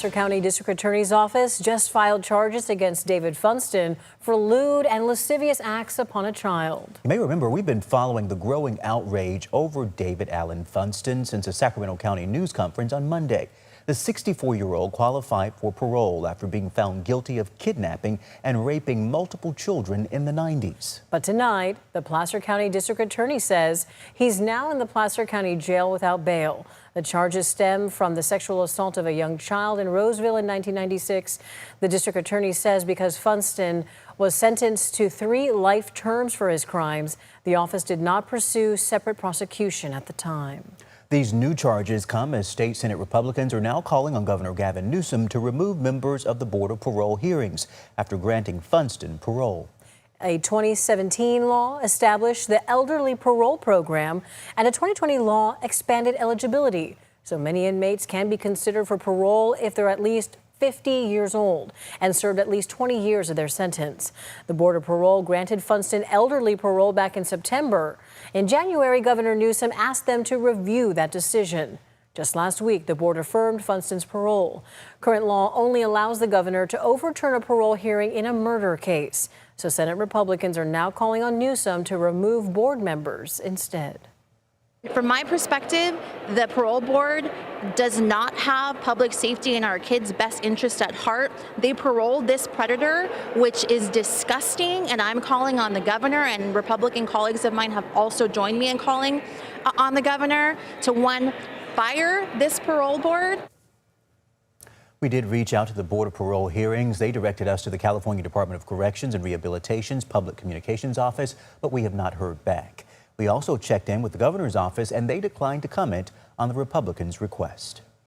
Placer County District Attorney's Office just filed charges against David Funston for lewd and lascivious acts upon a child. You may remember we've been following the growing outrage over David Allen Funston since a Sacramento County news conference on Monday. The 64-year-old qualified for parole after being found guilty of kidnapping and raping multiple children in the 90s. But tonight, the Placer County District Attorney says he's now in the Placer County Jail without bail. The charges stem from the sexual assault of a young child in Roseville in 1996. The district attorney says because Funston was sentenced to 3 life terms for his crimes, the office did not pursue separate prosecution at the time. These new charges come as state Senate Republicans are now calling on Governor Gavin Newsom to remove members of the Board of Parole hearings after granting Funston parole. A 2017 law established the elderly parole program, and a 2020 law expanded eligibility. So many inmates can be considered for parole if they're at least 50 years old and served at least 20 years of their sentence. The Board of Parole granted Funston elderly parole back in September. In January, Governor Newsom asked them to review that decision. Just last week, the board affirmed Funston's parole. Current law only allows the governor to overturn a parole hearing in a murder case. So Senate Republicans are now calling on Newsom to remove board members instead. From my perspective, the parole board does not have public safety and our kids' best interest at heart. They paroled this predator, which is disgusting, and I'm calling on the governor, and Republican colleagues of mine have also joined me in calling on the governor to, one, fire this parole board. We did reach out to the Board of Parole hearings. They directed us to the California Department of Corrections and Rehabilitation's Public Communications Office, but we have not heard back. We also checked in with the governor's office, and they declined to comment on the Republicans' request.